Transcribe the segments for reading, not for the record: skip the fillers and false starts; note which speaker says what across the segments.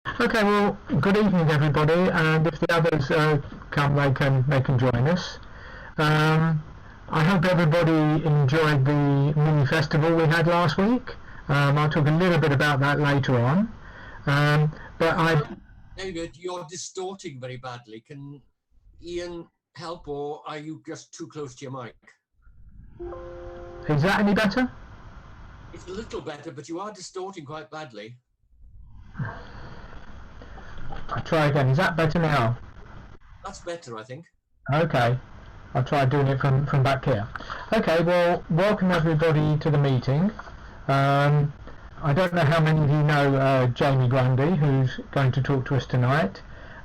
Speaker 1: Okay, well, good evening, everybody, and if the others come, they can join us. Um, I hope everybody enjoyed the mini festival we had last week. I'll talk a little bit about that later on. But I
Speaker 2: David, you're distorting very badly. Can Ian help, or are you just too close to your mic?
Speaker 1: Is that any better?
Speaker 2: It's a little better, but you are distorting quite badly.
Speaker 1: I'll try again. Is that better now?
Speaker 2: That's better, I think.
Speaker 1: Okay, I'll try doing it from back here. Okay, well, welcome everybody to the meeting. Um, I don't know how many of you know Jamie Grundy, who's going to talk to us tonight.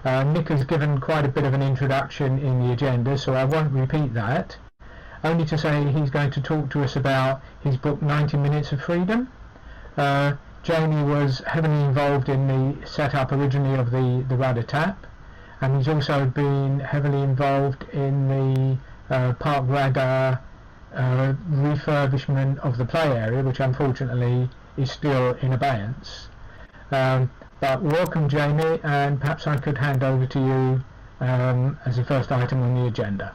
Speaker 1: Nick has given quite a bit of an introduction in the agenda, so I won't repeat that. Only to say he's going to talk to us about his book 90 Minutes of Freedom. Jamie was heavily involved in the setup originally of the Rudder Tap, and he's also been heavily involved in the Park Ragga refurbishment of the play area, which unfortunately is still in abeyance. But welcome, Jamie, and perhaps I could hand over to you as the first item on the agenda.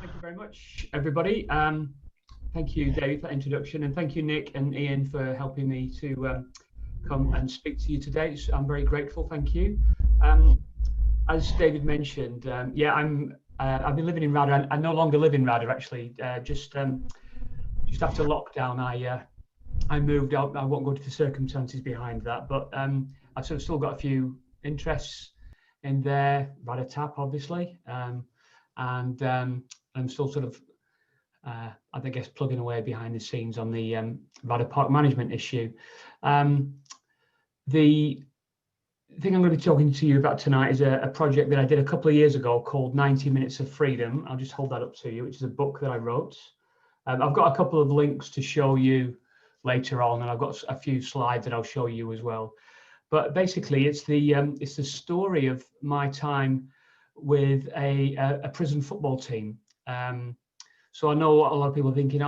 Speaker 3: Thank you very much, everybody. Thank you, David, for that introduction, and thank you, Nick and Ian, for helping me to come and speak to you today. I'm very grateful. Thank you. As David mentioned, I've been living in Rudder. I no longer live in Rudder, actually. Just after lockdown, I moved out. I won't go into the circumstances behind that, but I've sort of still got a few interests in there. Rudder Tap, obviously, and I'm still sort of, I guess, plugging away behind the scenes on the Rudder Park management issue. The thing I'm going to be talking to you about tonight is a project that I did a couple of years ago called 90 Minutes of Freedom. I'll just hold that up to you, which is a book that I wrote. I've got a couple of links to show you later on, and I've got a few slides that I'll show you as well. But basically, it's the story of my time with a prison football team. So I know what a lot of people are thinking,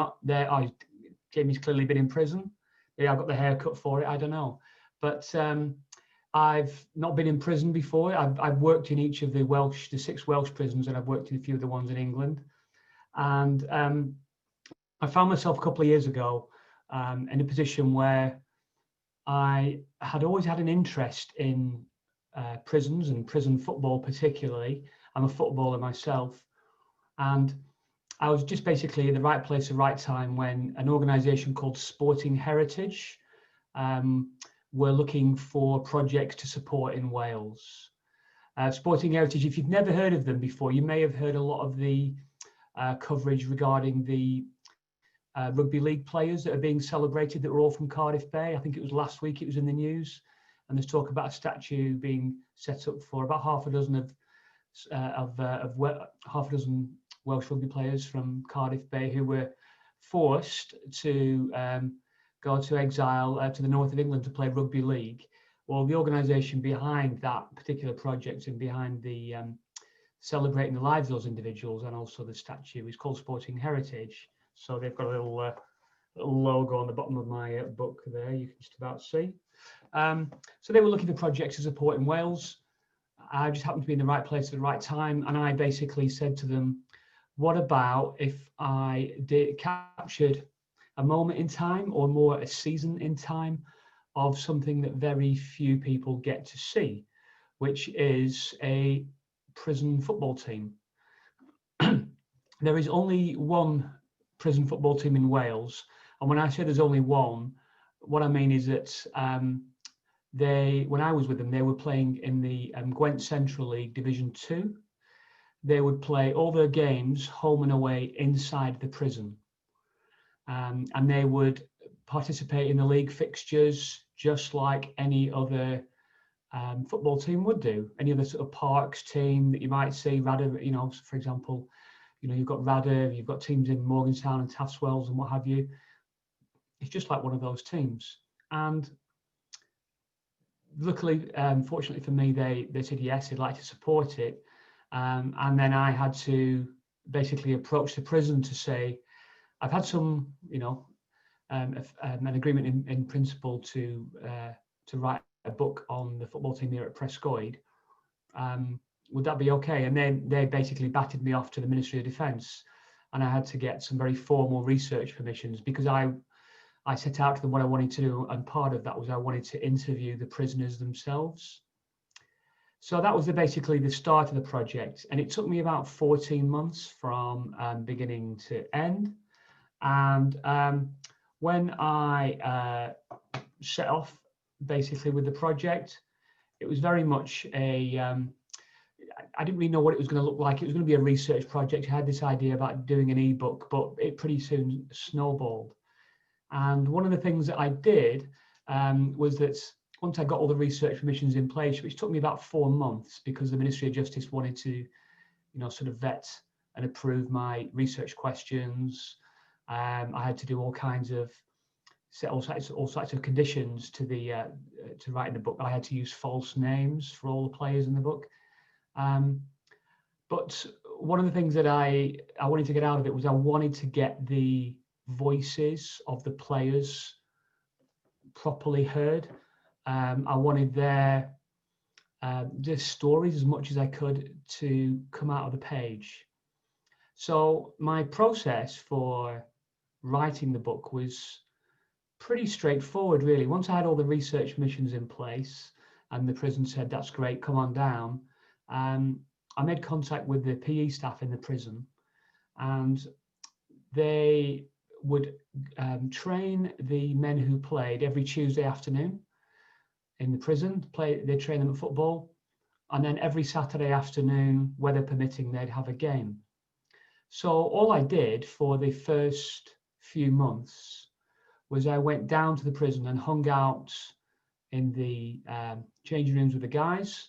Speaker 3: Jamie's clearly been in prison. Yeah, I got the haircut for it, I don't know. But I've not been in prison before. I've worked in each of the 6 Welsh prisons, and I've worked in a few of the ones in England. And I found myself a couple of years ago in a position where I had always had an interest in prisons and prison football particularly. I'm a footballer myself. And I was just basically in the right place at the right time when an organisation called Sporting Heritage were looking for projects to support in Wales. Sporting Heritage, if you've never heard of them before, you may have heard a lot of the coverage regarding the rugby league players that are being celebrated that were all from Cardiff Bay. I think it was last week, it was in the news. And there's talk about a statue being set up for about half a dozen Welsh rugby players from Cardiff Bay who were forced to go to exile to the north of England to play rugby league. Well, the organisation behind that particular project and behind the celebrating the lives of those individuals and also the statue is called Sporting Heritage. So they've got a little logo on the bottom of my book there, you can just about see. So they were looking for projects to support in Wales. I just happened to be in the right place at the right time, and I basically said to them, what about if I captured a moment in time, or more a season in time, of something that very few people get to see, which is a prison football team. There is only one prison football team in Wales, and when I say there's only one, what I mean is that when I was with them, they were playing in the Gwent Central League Division 2. They would play all their games home and away inside the prison. And they would participate in the league fixtures just like any other football team would do. Any other sort of Parks team that you might see, Rudder, for example, you've got Rudder, you've got teams in Morgantown and Taffswells and what have you. It's just like one of those teams. And luckily, fortunately for me, they said yes, they'd like to support it. And then I had to basically approach the prison to say, I've had some, an agreement in principle to write a book on the football team here at Prescoed. Would that be okay? And then they basically batted me off to the Ministry of Defence, and I had to get some very formal research permissions, because I set out to them what I wanted to do, and part of that was I wanted to interview the prisoners themselves. So that was basically the start of the project, and it took me about 14 months from beginning to end. And when I set off basically with the project, it was very much I didn't really know what it was going to look like. It was going to be a research project. I had this idea about doing an ebook, but it pretty soon snowballed. And one of the things that I did was that once I got all the research permissions in place, which took me about 4 months, because the Ministry of Justice wanted to, sort of vet and approve my research questions. I had to do all sorts of conditions to writing the book. I had to use false names for all the players in the book. But one of the things that I wanted to get out of it was I wanted to get the voices of the players properly heard. I wanted their stories as much as I could to come out of the page. So my process for writing the book was pretty straightforward, really. Once I had all the research missions in place and the prison said, that's great, come on down, I made contact with the PE staff in the prison, and they would train the men who played every Tuesday afternoon in the prison. They'd train them at football, and then every Saturday afternoon, weather permitting, they'd have a game. So all I did for the first few months was I went down to the prison and hung out in the changing rooms with the guys,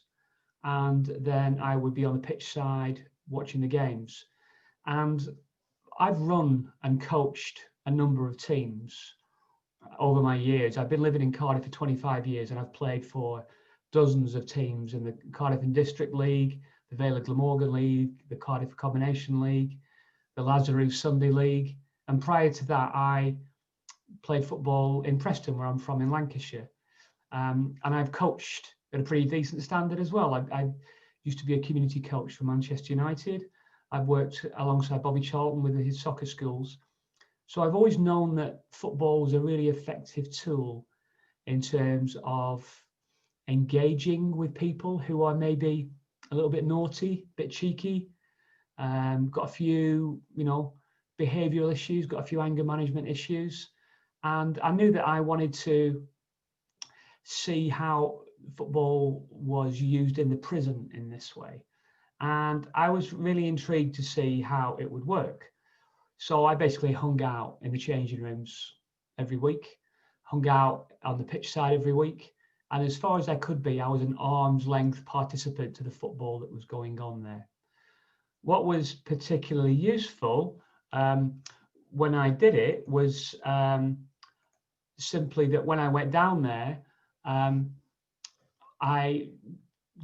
Speaker 3: and then I would be on the pitch side watching the games. And I've run and coached a number of teams over my years. I've been living in Cardiff for 25 years, and I've played for dozens of teams in the Cardiff and District League, the Vale of Glamorgan League, the Cardiff Combination League, the Lazarus Sunday League. And prior to that, I played football in Preston, where I'm from, in Lancashire. And I've coached at a pretty decent standard as well. I used to be a community coach for Manchester United. I've worked alongside Bobby Charlton with his soccer schools. So I've always known that football was a really effective tool in terms of engaging with people who are maybe a little bit naughty, a bit cheeky, got a few, behavioural issues, got a few anger management issues. And I knew that I wanted to see how football was used in the prison in this way. And I was really intrigued to see how it would work. So I basically hung out in the changing rooms every week, hung out on the pitch side every week. And as far as I could be, I was an arm's length participant to the football that was going on there. What was particularly useful when I did it was simply that when I went down there, I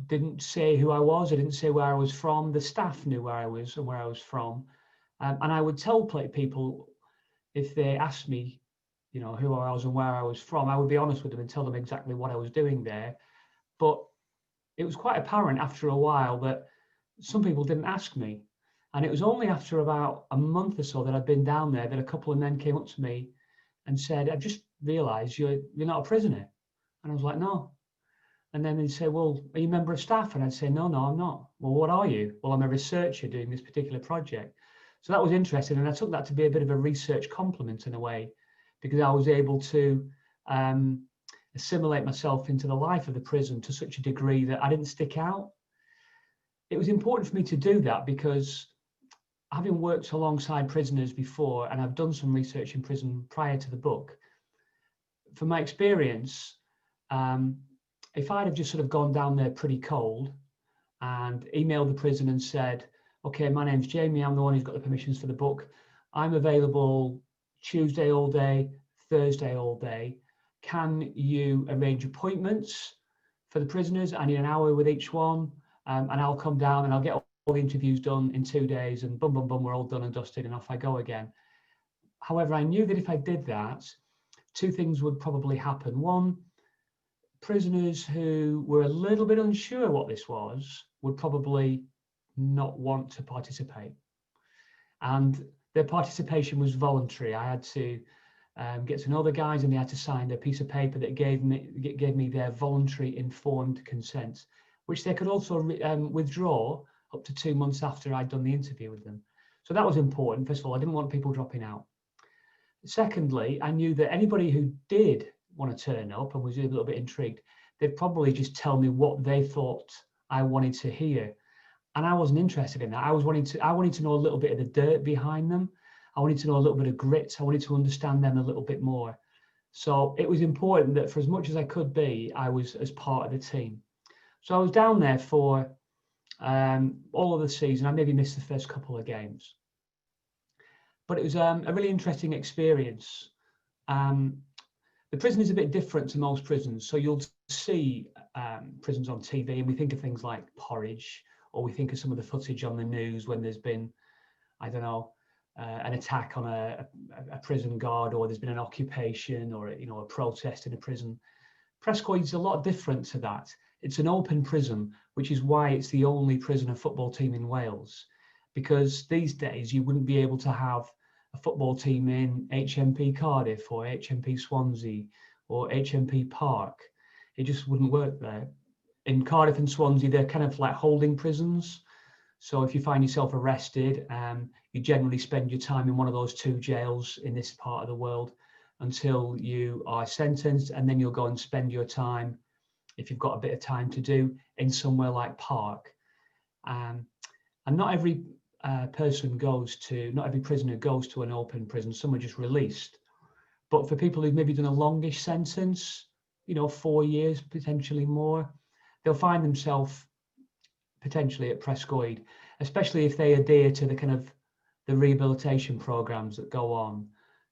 Speaker 3: didn't say who I was. I didn't say where I was from. The staff knew where I was and where I was from. And I would tell people, if they asked me, who I was and where I was from, I would be honest with them and tell them exactly what I was doing there. But it was quite apparent after a while that some people didn't ask me. And it was only after about a month or so that I'd been down there that a couple of men came up to me and said, "I've just realised you're not a prisoner." And I was like, "No." And then they'd say, "Well, are you a member of staff?" And I'd say, No, I'm not." "Well, what are you?" "Well, I'm a researcher doing this particular project." So that was interesting. And I took that to be a bit of a research compliment in a way, because I was able to assimilate myself into the life of the prison to such a degree that I didn't stick out. It was important for me to do that because, having worked alongside prisoners before, and I've done some research in prison prior to the book, from my experience, if I'd have just sort of gone down there pretty cold and emailed the prison and said, "Okay, my name's Jamie, I'm the one who's got the permissions for the book. I'm available Tuesday all day, Thursday all day. Can you arrange appointments for the prisoners? I need an hour with each one, and I'll come down and I'll get all the interviews done in 2 days, and boom, boom, boom, we're all done and dusted and off I go again." However, I knew that if I did that, two things would probably happen. One, prisoners who were a little bit unsure what this was would probably not want to participate. And their participation was voluntary. I had to get to know the guys, and they had to sign a piece of paper that gave me their voluntary informed consent, which they could also withdraw up to 2 months after I'd done the interview with them. So that was important. First of all, I didn't want people dropping out. Secondly, I knew that anybody who did want to turn up and was a little bit intrigued, they'd probably just tell me what they thought I wanted to hear. And I wasn't interested in that. I wanted to know a little bit of the dirt behind them. I wanted to know a little bit of grit. I wanted to understand them a little bit more. So it was important that for as much as I could be, I was as part of the team. So I was down there for all of the season. I maybe missed the first couple of games. But it was a really interesting experience. The prison is a bit different to most prisons. So you'll see prisons on TV, and we think of things like Porridge, or we think of some of the footage on the news when there's been, I don't know, an attack on a prison guard, or there's been an occupation, or a protest in a prison. Prescoed is a lot different to that. It's an open prison, which is why it's the only prisoner football team in Wales. Because these days you wouldn't be able to have a football team in HMP Cardiff or HMP Swansea or HMP Park. It just wouldn't work there. In Cardiff and Swansea, they're kind of like holding prisons. So if you find yourself arrested, you generally spend your time in one of those two jails in this part of the world until you are sentenced, and then you'll go and spend your time, if you've got a bit of time to do, in somewhere like Park. And not every not every prisoner goes to an open prison. Some are just released. But for people who've maybe done a longish sentence, 4 years, potentially more, they'll find themselves potentially at Prescoed, especially if they adhere to the kind of the rehabilitation programs that go on,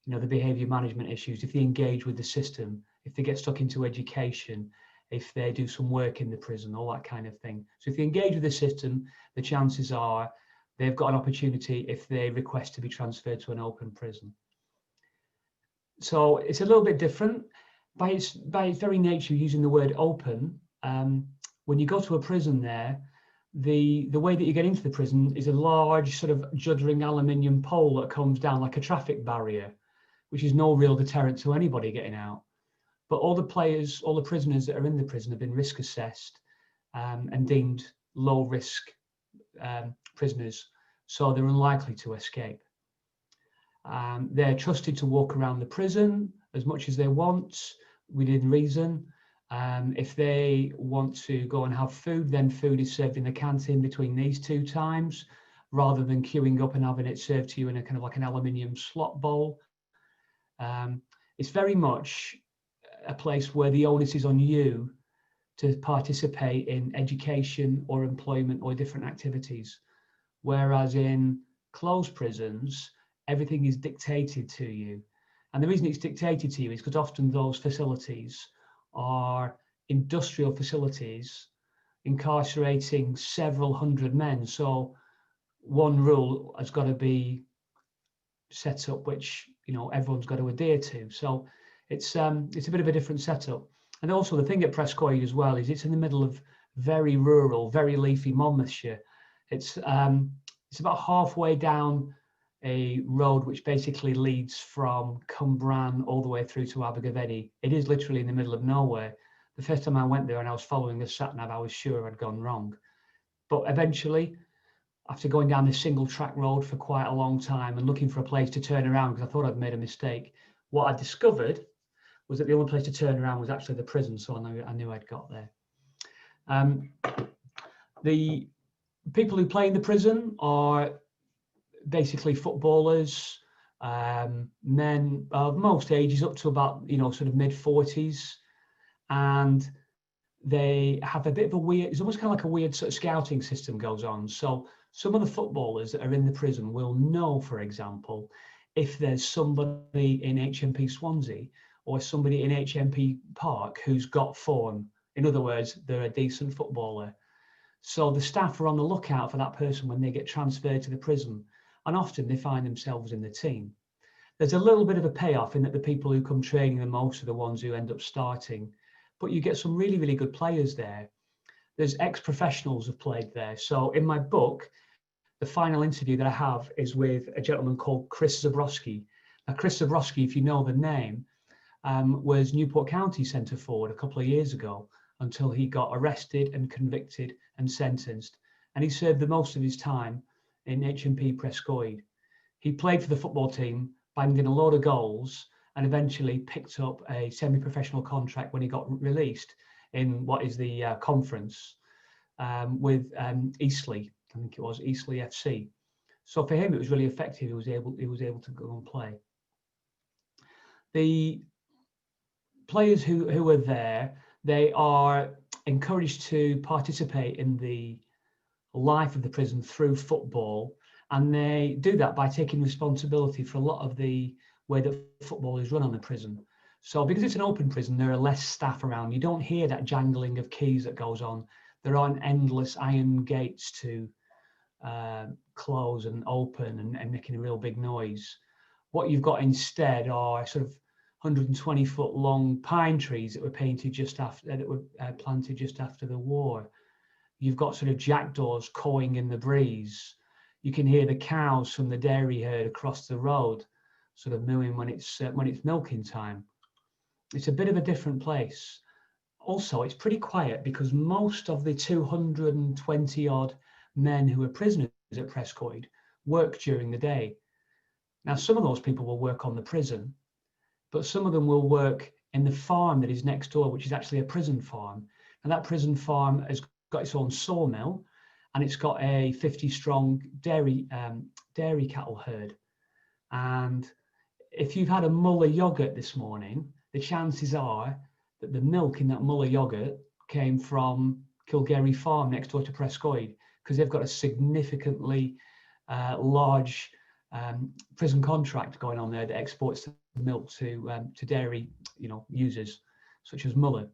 Speaker 3: the behavior management issues, if they engage with the system, if they get stuck into education, if they do some work in the prison, all that kind of thing. So if they engage with the system, the chances are they've got an opportunity if they request to be transferred to an open prison. So it's a little bit different. By its very nature, using the word open, when you go to a prison there, the way that you get into the prison is a large sort of juddering aluminium pole that comes down like a traffic barrier, which is no real deterrent to anybody getting out. But all the prisoners that are in the prison have been risk assessed and deemed low risk prisoners, so they're unlikely to escape. They're trusted to walk around the prison as much as they want, within reason. If they want to go and have food, then food is served in the canteen between these two times, rather than queuing up and having it served to you in a kind of like an aluminium slot bowl. It's very much a place where the onus is on you to participate in education or employment or different activities. Whereas in closed prisons, everything is dictated to you. And the reason it's dictated to you is because often those facilities are industrial facilities incarcerating several hundred men. So one rule has got to be set up, which everyone's got to adhere to. So it's a bit of a different setup. And also the thing at Prescoed as well is it's in the middle of very rural, very leafy Monmouthshire. It's about halfway down a road which basically leads from Cumbran all the way through to Abergavenny. It is literally in the middle of nowhere. The first time I went there and I was following the sat-nav, I was sure I'd gone wrong. But eventually, after going down this single track road for quite a long time and looking for a place to turn around because I thought I'd made a mistake, what I discovered was that the only place to turn around was actually the prison, so I knew I'd got there. The people who play in the prison are basically footballers, men of most ages up to about, sort of mid-40s. And they have a bit of a weird, it's almost kind of like a weird sort of scouting system goes on. So some of the footballers that are in the prison will know, for example, if there's somebody in HMP Swansea or somebody in HMP Park who's got form. In other words, they're a decent footballer. So the staff are on the lookout for that person when they get transferred to the prison. And often they find themselves in the team. There's a little bit of a payoff in that the people who come training the most are the ones who end up starting, but you get some really, really good players there. There's ex-professionals who've played there. So in my book, the final interview that I have is with a gentleman called Chris Zabrowski. Now, Chris Zabrowski, if you know the name, was Newport County centre forward a couple of years ago until he got arrested and convicted and sentenced. And he served the most of his time in HMP Prescoed. He played for the football team, banged in a load of goals, and eventually picked up a semi-professional contract when he got released in what is the conference with Eastleigh. I think it was Eastleigh FC. So for him, it was really effective. He was able to go and play. The players who were there, they are encouraged to participate in the life of the prison through football, and they do that by taking responsibility for a lot of the way that football is run on the prison. So because it's an open prison, there are less staff around. You don't hear that jangling of keys that goes on. There aren't endless iron gates to close and open and making a real big noise. What you've got instead are sort of 120-foot long pine trees that were planted just after the war. You've got sort of jackdaws cawing in the breeze. You can hear the cows from the dairy herd across the road sort of mooing when it's milking time. It's a bit of a different place. Also, it's pretty quiet because most of the 220 odd men who are prisoners at Prescoed work during the day. Now, some of those people will work on the prison, but some of them will work in the farm that is next door, which is actually a prison farm. And that prison farm has got its own sawmill, and it's got a 50-strong dairy cattle herd. And if you've had a Muller yogurt this morning, the chances are that the milk in that Muller yogurt came from Kilgarry Farm next door to Prescoed, because they've got a significantly large prison contract going on there that exports the milk to dairy, users such as Muller.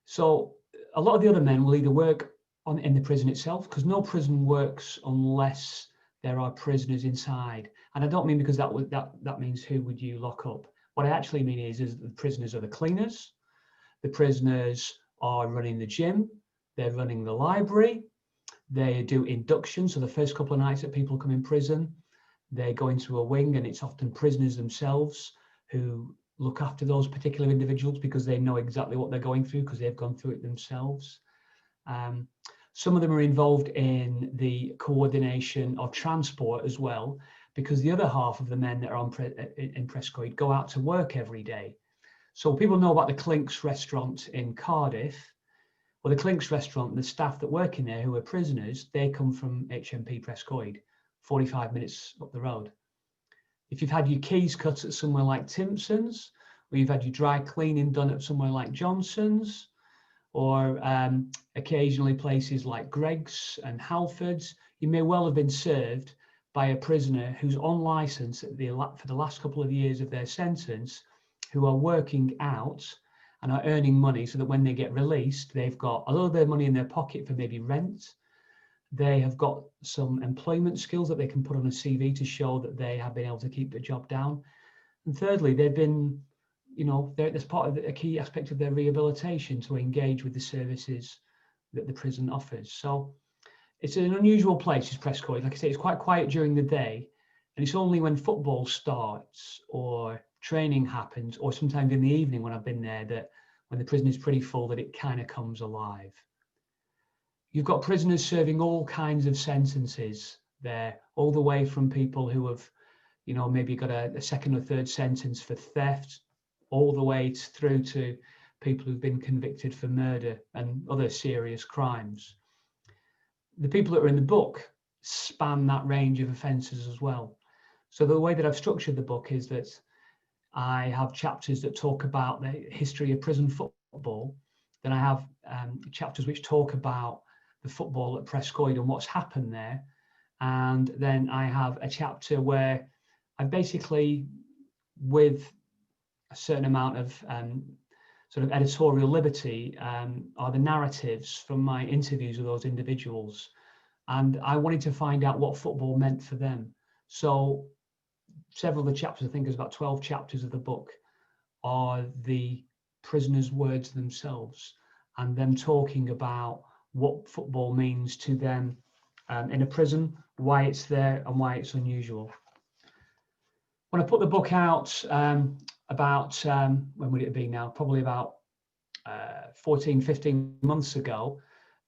Speaker 3: So a lot of the other men will either work in the prison itself, because no prison works unless there are prisoners inside. And I don't mean because that means who would you lock up. What I actually mean is the prisoners are the cleaners, the prisoners are running the gym, they're running the library, they do induction. So the first couple of nights that people come in prison, they go into a wing, and it's often prisoners themselves who look after those particular individuals because they know exactly what they're going through because they've gone through it themselves. Some of them are involved in the coordination of transport as well, because the other half of the men that are in Prescoed go out to work every day. So people know about the Clinks restaurant in Cardiff. Well, the Clinks restaurant, the staff that work in there who are prisoners, they come from HMP Prescoed, 45 minutes up the road. If you've had your keys cut at somewhere like Timpson's, or you've had your dry cleaning done at somewhere like Johnson's, or occasionally places like Greg's and Halford's, you may well have been served by a prisoner who's on licence for the last couple of years of their sentence, who are working out and are earning money so that when they get released, they've got a lot of their money in their pocket for maybe rent. They have got some employment skills that they can put on a CV to show that they have been able to keep the job down. And thirdly, they've been, that's part of a key aspect of their rehabilitation to engage with the services that the prison offers. So it's an unusual place, is Prescoed. Like I say, it's quite quiet during the day, and it's only when football starts or training happens, or sometimes in the evening when I've been there, that when the prison is pretty full, that it kind of comes alive. You've got prisoners serving all kinds of sentences there, all the way from people who have, maybe got a second or third sentence for theft, all the way through to people who've been convicted for murder and other serious crimes. The people that are in the book span that range of offences as well. So the way that I've structured the book is that I have chapters that talk about the history of prison football. Then I have chapters which talk about the football at Prescoed and what's happened there. And then I have a chapter where I basically, with a certain amount of sort of editorial liberty, are the narratives from my interviews with those individuals. And I wanted to find out what football meant for them. So several of the chapters, I think there's about 12 chapters of the book, are the prisoners' words themselves and them talking about what football means to them in a prison, why it's there and why it's unusual. When I put the book out about, when would it be now? Probably about 14, 15 months ago,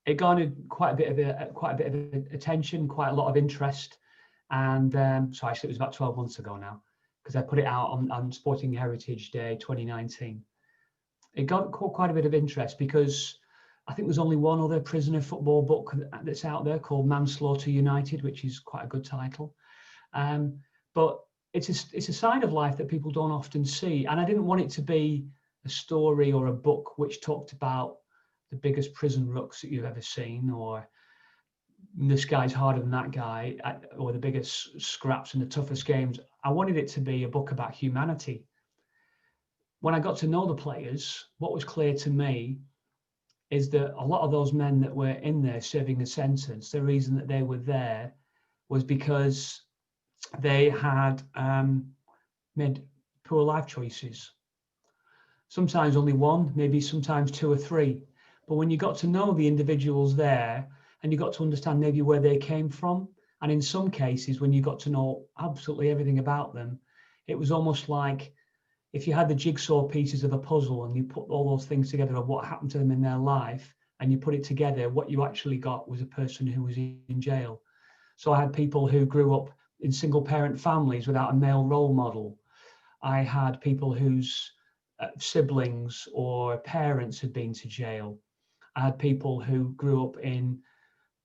Speaker 3: it garnered quite a bit of attention, quite a lot of interest. And so actually it was about 12 months ago now, because I put it out on Sporting Heritage Day 2019. It got quite a bit of interest because I think there's only one other prisoner football book that's out there called Manslaughter United, which is quite a good title. But it's a side of life that people don't often see. And I didn't want it to be a story or a book which talked about the biggest prison rucks that you've ever seen, or this guy's harder than that guy, or the biggest scraps and the toughest games. I wanted it to be a book about humanity. When I got to know the players, what was clear to me is that a lot of those men that were in there serving a sentence, the reason that they were there was because they had made poor life choices. Sometimes only one, maybe sometimes two or three. But when you got to know the individuals there and you got to understand maybe where they came from, and in some cases, when you got to know absolutely everything about them, it was almost like if you had the jigsaw pieces of a puzzle and you put all those things together of what happened to them in their life, and you put it together, what you actually got was a person who was in jail. So I had people who grew up in single parent families without a male role model. I had people whose siblings or parents had been to jail. I had people who grew up in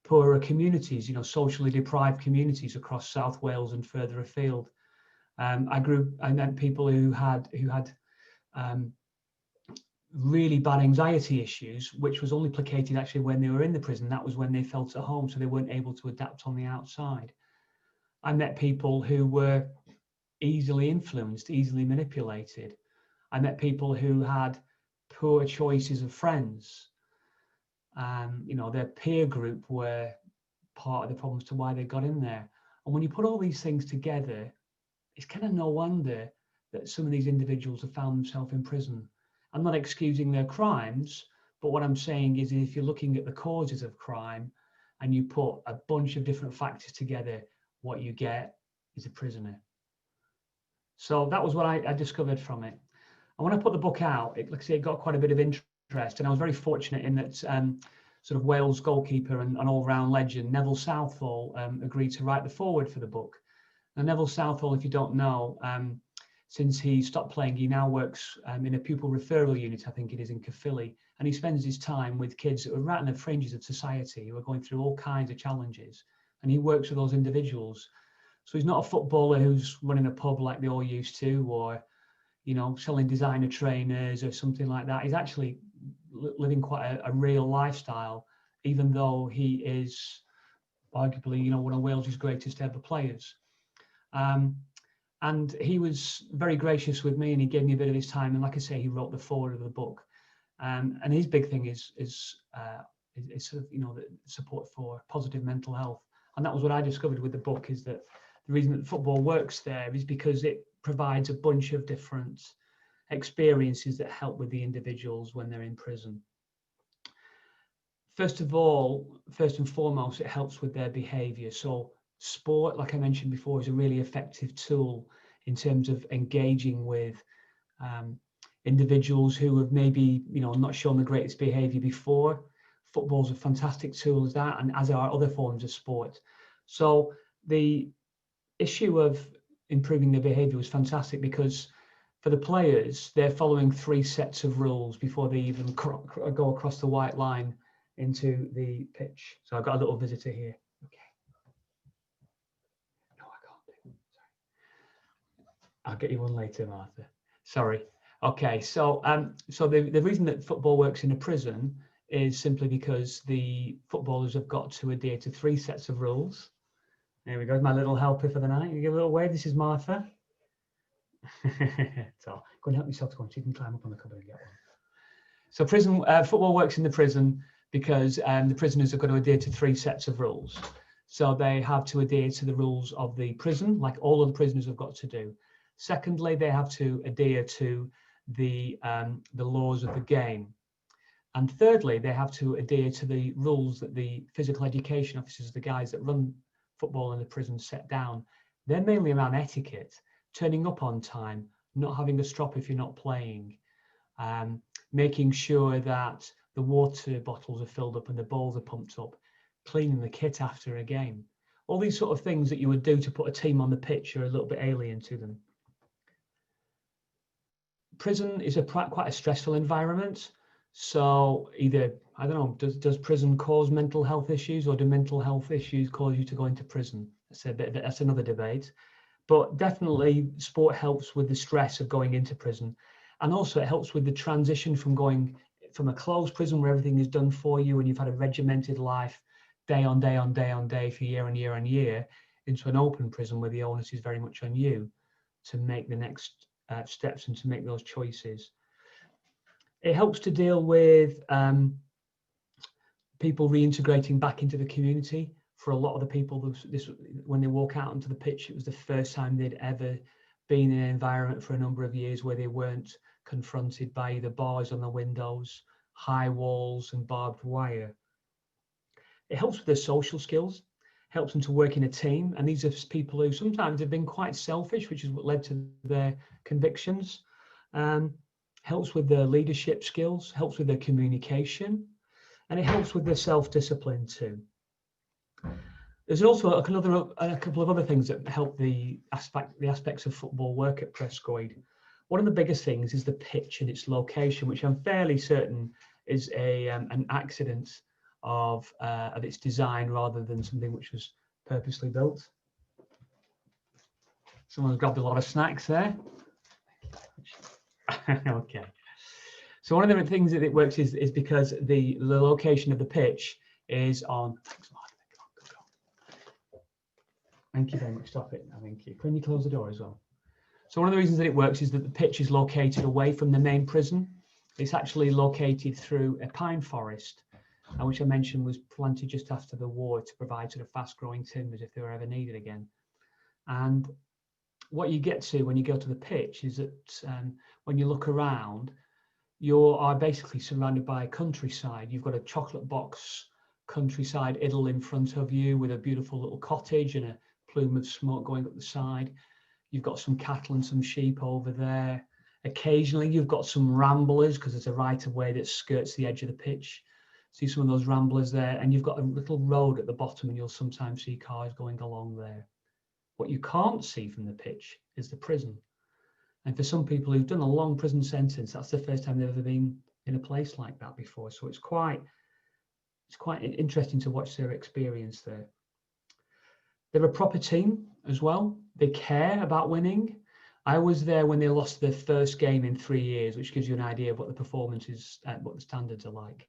Speaker 3: poorer communities, socially deprived communities across South Wales and further afield. I met people who had really bad anxiety issues, which was only placated actually when they were in the prison. That was when they felt at home, so they weren't able to adapt on the outside. I met people who were easily influenced, easily manipulated. I met people who had poor choices of friends. Their peer group were part of the problems to why they got in there. And when you put all these things together, it's kind of no wonder that some of these individuals have found themselves in prison. I'm not excusing their crimes, but what I'm saying is if you're looking at the causes of crime and you put a bunch of different factors together, what you get is a prisoner. So that was what I discovered from it. And when I put the book out, like I say, it got quite a bit of interest, and I was very fortunate in that sort of Wales goalkeeper and all-round legend Neville Southall agreed to write the foreword for the book. Now, Neville Southall, if you don't know, since he stopped playing, he now works in a pupil referral unit, I think it is, in Caerphilly, and he spends his time with kids that are right on the fringes of society, who are going through all kinds of challenges, and he works with those individuals. So he's not a footballer who's running a pub like they all used to, or selling designer trainers or something like that. He's actually living quite a real lifestyle, even though he is arguably, one of Wales's greatest ever players. And he was very gracious with me, and he gave me a bit of his time. And like I say, he wrote the foreword of the book. And his big thing is sort of, the support for positive mental health. And that was what I discovered with the book, is that the reason that football works there is because it provides a bunch of different experiences that help with the individuals when they're in prison. First of all, first and foremost, it helps with their behavior. So sport, like I mentioned before, is a really effective tool in terms of engaging with individuals who have maybe, not shown the greatest behavior before. Football's a fantastic tool as that, and as are other forms of sport. So the issue of improving their behavior was fantastic because for the players, they're following 3 sets of rules before they even go across the white line into the pitch. So I've got a little visitor here. Okay. No, I can't do it. Sorry. I'll get you one later, Martha. Sorry. Okay. So the reason that football works in a prison is simply because the footballers have got to adhere to 3 sets of rules. There we go, my little helper for the night. You give a little wave. This is Martha. So go and help yourself to one so you can climb up on the cupboard and get one. So football works in the prison because the prisoners are going to adhere to 3 sets of rules. So they have to adhere to the rules of the prison, like all of the prisoners have got to do. Secondly, they have to adhere to the laws of the game. And thirdly, they have to adhere to the rules that the physical education officers, the guys that run football in the prison, set down. They're mainly around etiquette, turning up on time, not having a strop if you're not playing, making sure that the water bottles are filled up and the bowls are pumped up, cleaning the kit after a game. All these sort of things that you would do to put a team on the pitch are a little bit alien to them. Prison is quite a stressful environment. So either, I don't know, does prison cause mental health issues, or do mental health issues cause you to go into prison? That's another debate. But definitely sport helps with the stress of going into prison. And also it helps with the transition from going from a closed prison where everything is done for you and you've had a regimented life day on day on day on day for year on year on year, into an open prison where the onus is very much on you to make the next steps and to make those choices. It helps to deal with people reintegrating back into the community. For a lot of the people, when they walk out onto the pitch, it was the first time they'd ever been in an environment for a number of years where they weren't confronted by either bars on the windows, high walls and barbed wire. It helps with their social skills, helps them to work in a team. And these are people who sometimes have been quite selfish, which is what led to their convictions. Helps with their leadership skills, helps with their communication, and it helps with their self-discipline too. There's also a couple of other things that help the aspects of football work at Prescoed. One of the biggest things is the pitch and its location, which I'm fairly certain is an accident of its design rather than something which was purposely built. Someone's grabbed a lot of snacks there. Okay. So one of the things that it works is because the location of the pitch is on. Thanks, Mark. Thank you very much. Stop it. Thank you. Can you close the door as well? So one of the reasons that it works is that the pitch is located away from the main prison. It's actually located through a pine forest, which I mentioned was planted just after the war to provide sort of fast-growing timbers if they were ever needed again. And what you get to when you go to the pitch is that when you look around, you are basically surrounded by countryside. You've got a chocolate box countryside idyll in front of you with a beautiful little cottage and a plume of smoke going up the side. You've got some cattle and some sheep over there. Occasionally you've got some ramblers because there's a right of way that skirts the edge of the pitch. See some of those ramblers there, and you've got a little road at the bottom and you'll sometimes see cars going along there. What you can't see from the pitch is the prison. And for some people who've done a long prison sentence, that's the first time they've ever been in a place like that before. So it's quite interesting to watch their experience there. They're a proper team as well. They care about winning. I was there when they lost their first game in 3 years, which gives you an idea of what the performance is, what the standards are like.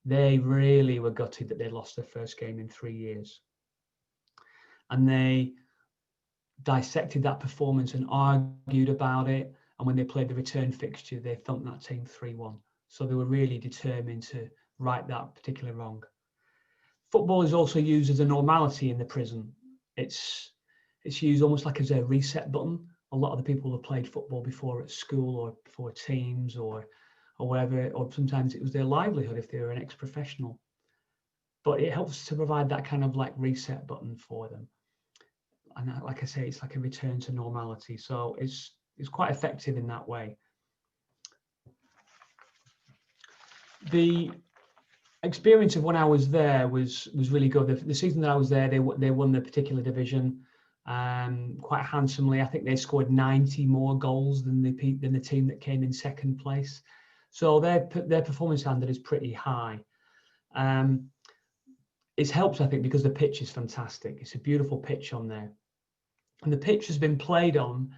Speaker 3: They really were gutted that they lost their first game in 3 years. And they dissected that performance and argued about it. And when they played the return fixture, they thumped that team 3-1. So they were really determined to right that particular wrong. Football is also used as a normality in the prison. It's used almost like as a reset button. A lot of the people have played football before at school or before teams or whatever, or sometimes it was their livelihood if they were an ex-professional. But it helps to provide that kind of like reset button for them. And like I say, it's like a return to normality. So it's quite effective in that way. The experience of when I was there was really good. The season that I was there, they won the particular division quite handsomely. I think they scored 90 more goals than the team that came in second place. So their performance standard is pretty high. It helps, I think, because the pitch is fantastic. It's a beautiful pitch on there. And the pitch has been played on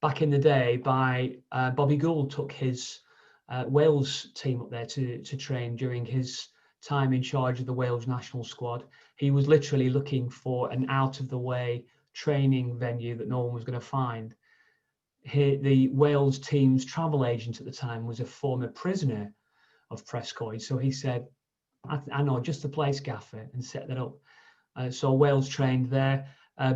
Speaker 3: back in the day by Bobby Gould took his Wales team up there to train during his time in charge of the Wales national squad. He was literally looking for an out-of-the-way training venue that no one was going to find. The Wales team's travel agent at the time was a former prisoner of Prescoed. So he said, I know just the place, Gaffer, and set that up. So Wales trained there.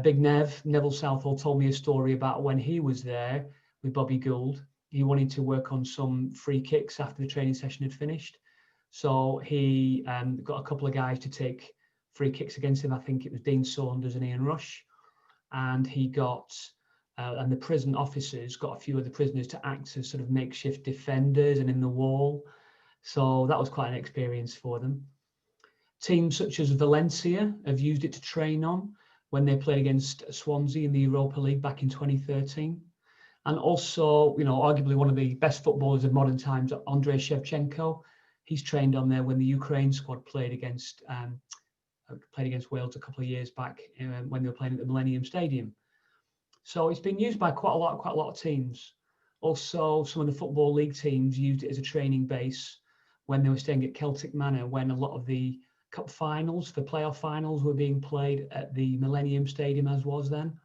Speaker 3: Big Neville Southall told me a story about when he was there with Bobby Gould. He wanted to work on some free kicks after the training session had finished. So he got a couple of guys to take free kicks against him. I think it was Dean Saunders and Ian Rush. And he got, and the prison officers got a few of the prisoners to act as sort of makeshift defenders and in the wall. So that was quite an experience for them. Teams such as Valencia have used it to train on when they played against Swansea in the Europa League back in 2013. And also, you know, arguably one of the best footballers of modern times, Andrei Shevchenko, he's trained on there when the Ukraine squad played against Wales a couple of years back when they were playing at the Millennium Stadium. So it's been used by quite a lot of teams. Also, some of the Football League teams used it as a training base when they were staying at Celtic Manor, when a lot of the cup finals, the playoff finals, were being played at the Millennium Stadium, as was then.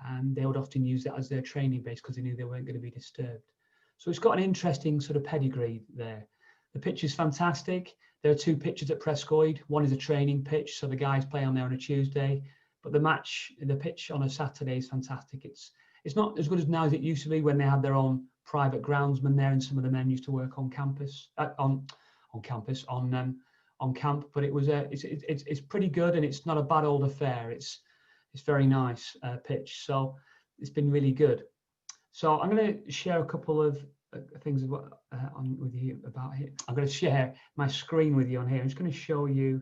Speaker 3: And they would often use that as their training base because they knew they weren't going to be disturbed. So it's got an interesting sort of pedigree there. The pitch is fantastic. There are 2 pitches at Prescoed. One is a training pitch, so the guys play on there on a Tuesday. But the pitch on a Saturday is fantastic. It's not as good as now as it used to be when they had their own private groundsman there, and some of the men used to work on campus, on camp. But it was it's pretty good, and it's not a bad old affair. It's very nice pitch, so it's been really good. So I'm going to share a couple of things with you about it. I'm going to share my screen with you on here. I'm just going to show you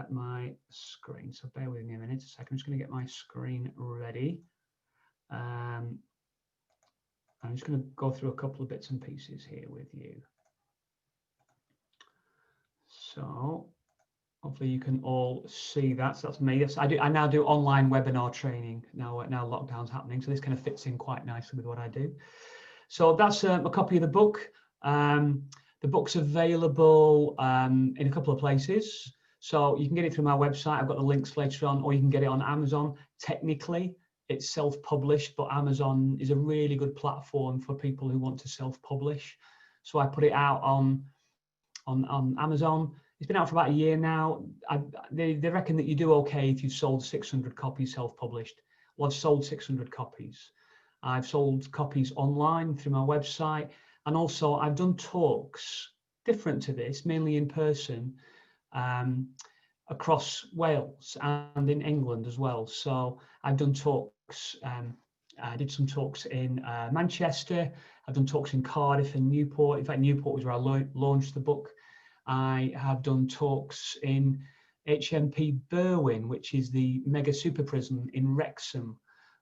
Speaker 3: my screen. So bear with me a minute, a second. I'm just going to get my screen ready. I'm just going to go through a couple of bits and pieces here with you. So hopefully you can all see that. So that's me. I now do online webinar training now lockdown's happening. So this kind of fits in quite nicely with what I do. So that's a copy of the book. The book's available in a couple of places. So you can get it through my website. I've got the links later on, or you can get it on Amazon. Technically, it's self-published, but Amazon is a really good platform for people who want to self-publish. So I put it out on Amazon. It's been out for about a year now. They reckon that you do okay if you've sold 600 copies self-published. Well, I've sold 600 copies. I've sold copies online through my website. And also I've done talks different to this, mainly in person, across Wales and in England as well. So I've done talks, I did some talks in Manchester. I've done talks in Cardiff and Newport. In fact, Newport was where I launched the book. I have done talks in HMP Berwyn, which is the mega super prison in Wrexham,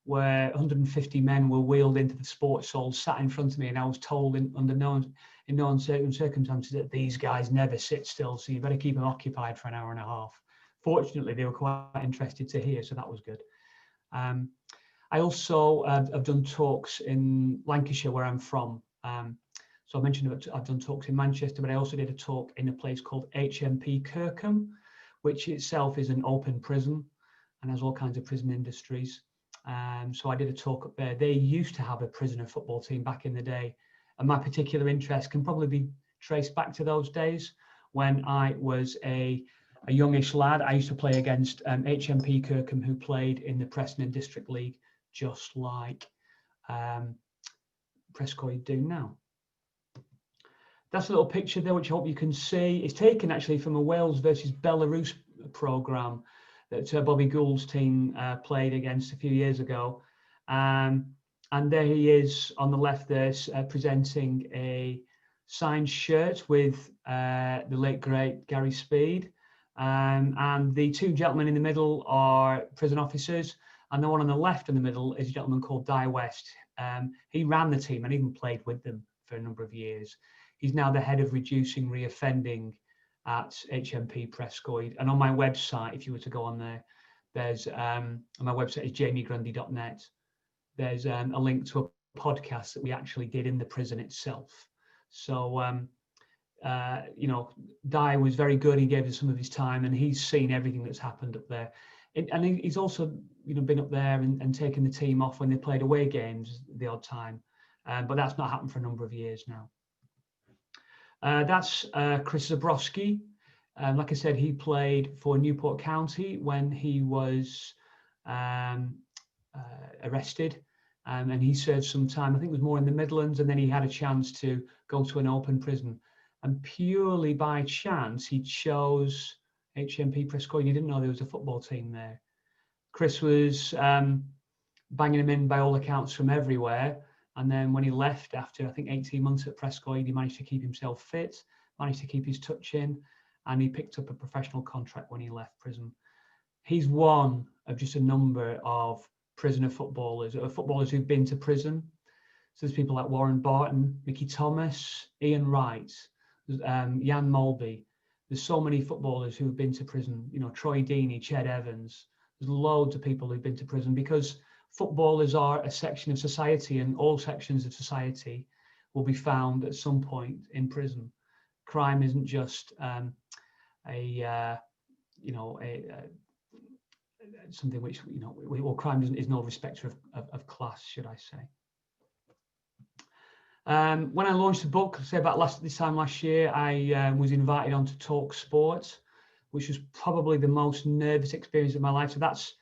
Speaker 3: where 150 men were wheeled into the sports hall, sat in front of me, and I was told under no uncertain circumstances that these guys never sit still, so you better keep them occupied for an hour and a half. Fortunately, they were quite interested to hear, so that was good. I also have done talks in Lancashire, where I'm from. So I mentioned that I've done talks in Manchester, but I also did a talk in a place called HMP Kirkham, which itself is an open prison and has all kinds of prison industries. So I did a talk up there. They used to have a prisoner football team back in the day, and my particular interest can probably be traced back to those days when I was a youngish lad. I used to play against HMP Kirkham, who played in the Preston and District League, just like Prescoed do now. That's a little picture there, which I hope you can see. It's taken actually from a Wales versus Belarus programme that Bobby Gould's team played against a few years ago. And there he is on the left there, presenting a signed shirt with the late, great Gary Speed. And the 2 gentlemen in the middle are prison officers. And the one on the left in the middle is a gentleman called Di West. He ran the team and even played with them for a number of years. He's now the head of reducing reoffending at HMP Prescoed. And on my website, if you were to go on there, there's my website is jamiegrundy.net. There's a link to a podcast that we actually did in the prison itself. So you know, Di was very good. He gave us some of his time, and he's seen everything that's happened up there. And he's also, you know, been up there and taken the team off when they played away games the odd time. But that's not happened for a number of years now. That's Chris Zabrowski. Like I said, he played for Newport County when he was arrested, and he served some time, I think it was more in the Midlands, and then he had a chance to go to an open prison. And purely by chance, he chose HMP Prescoed. He didn't know there was a football team there. Chris was banging him in by all accounts from everywhere. And then when he left after, I think, 18 months at Prescoed, he managed to keep himself fit, managed to keep his touch in, and he picked up a professional contract when he left prison. He's one of just a number of prisoner footballers, or footballers who've been to prison. So there's people like Warren Barton, Mickey Thomas, Ian Wright, Jan Molby. There's so many footballers who've been to prison, you know, Troy Deeney, Ched Evans. There's loads of people who've been to prison, because footballers are a section of society, and all sections of society will be found at some point in prison. Crime isn't just something which, you know, well, crime is no respecter of class, should I say. When I launched the book, say about this time last year, I was invited on to Talk Sport, which was probably the most nervous experience of my life. So that's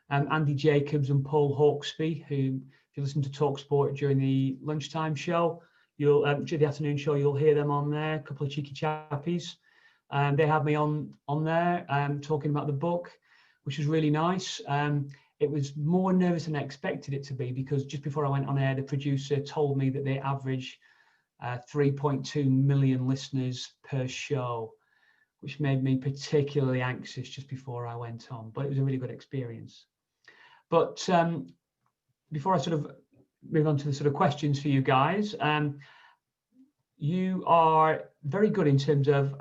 Speaker 3: Andy Jacobs and Paul Hawksby, who, if you listen to Talk Sport during the lunchtime show, during the afternoon show, you'll hear them on there, a couple of cheeky chappies. They had me on there talking about the book, which was really nice. It was more nervous than I expected it to be, because just before I went on air, the producer told me that they average 3.2 million listeners per show, which made me particularly anxious just before I went on. But it was a really good experience. But before I sort of move on to the sort of questions for you guys, you are very good in terms of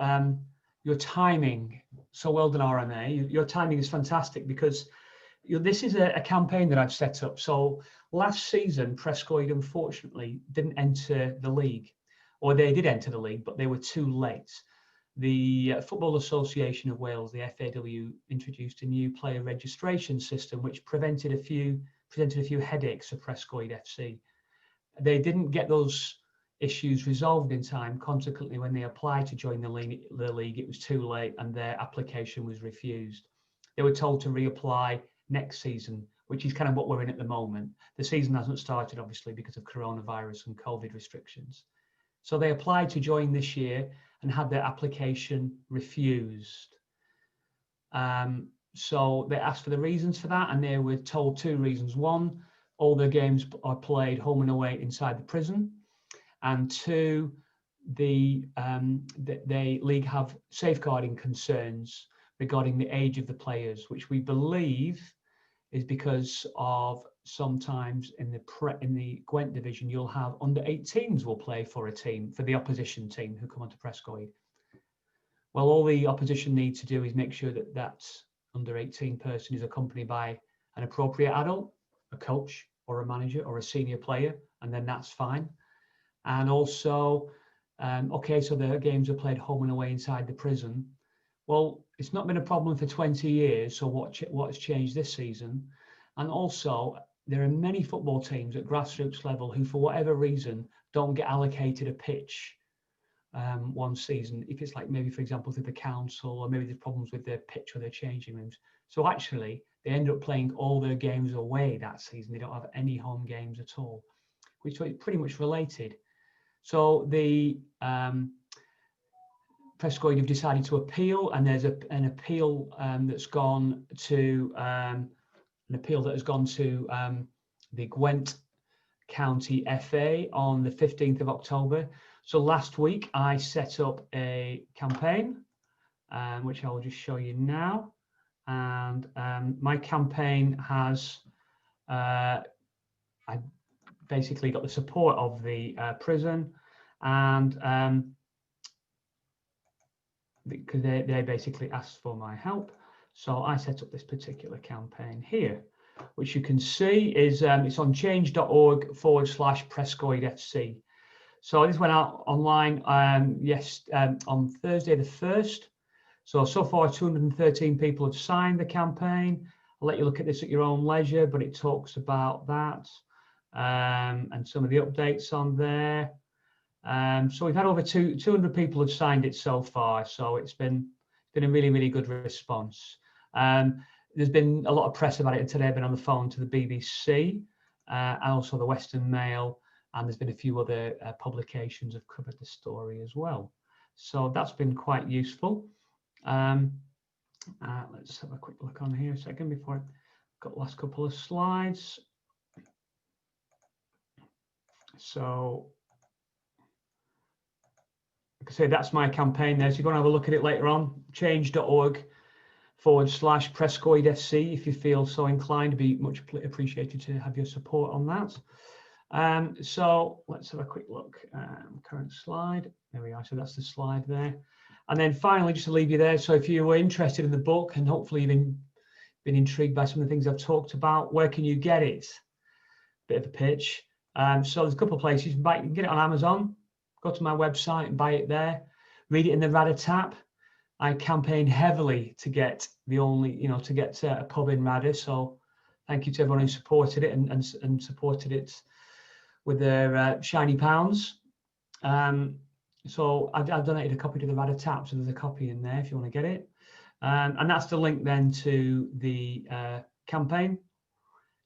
Speaker 3: your timing. So well done, RMA. Your timing is fantastic, because this is a campaign that I've set up. So last season, Prescoed unfortunately didn't enter the league, or they did enter the league, but they were too late. The Football Association of Wales, the FAW, introduced a new player registration system, which presented a few headaches for Prescoed FC. They didn't get those issues resolved in time. Consequently, when they applied to join the league, it was too late, and their application was refused. They were told to reapply next season, which is kind of what we're in at the moment. The season hasn't started, obviously, because of coronavirus and COVID restrictions. So they applied to join this year and had their application refused. So they asked for the reasons for that, and they were told two reasons. One, all their games are played home and away inside the prison. And two, the league have safeguarding concerns regarding the age of the players, which we believe is because of sometimes in the Gwent division, you'll have under 18s will play for a team, for the opposition team who come onto Prescoed. Well, all the opposition need to do is make sure that that under 18 person is accompanied by an appropriate adult, a coach or a manager or a senior player, and then that's fine. And also, so the games are played home and away inside the prison. Well, it's not been a problem for 20 years, so what's changed this season? And also, there are many football teams at grassroots level who, for whatever reason, don't get allocated a pitch one season. If it's like maybe, for example, through the council, or maybe there's problems with their pitch or their changing rooms. So actually, they end up playing all their games away that season. They don't have any home games at all, which is pretty much related. So the Prescoed have decided to appeal, and there's an appeal that's gone to the Gwent County FA on the 15th of October. So last week I set up a campaign, which I will just show you now. And my campaign has, I basically got the support of the prison, and because they basically asked for my help. So I set up this particular campaign here, which you can see is it's on change.org/Prescoed FC. So this went out online on Thursday the 1st. So far 213 people have signed the campaign. I'll let you look at this at your own leisure, but it talks about that and some of the updates on there. So we've had over 200 people have signed it so far. So it's been Been a really, really good response. There's been a lot of press about it, and today I've been on the phone to the BBC and also the Western Mail, and there's been a few other publications have covered the story as well. So that's been quite useful. Let's have a quick look on here a second before I've got the last couple of slides. So, like I say, that's my campaign there. So you're going to have a look at it later on. Change.org/Prescoed FC if you feel so inclined. It'd be much appreciated to have your support on that. So let's have a quick look. Current slide. There we are. So that's the slide there. And then finally, just to leave you there. So if you were interested in the book and hopefully you've been intrigued by some of the things I've talked about, where can you get it? Bit of a pitch. So there's a couple of places. You can get it on Amazon. Go to my website and buy it there. Read it in the Radatab. I campaigned heavily to get to get a pub in Rada. So thank you to everyone who supported it and supported it with their shiny pounds. So I've donated a copy to the Radatab, so there's a copy in there if you want to get it. And that's the link then to the campaign,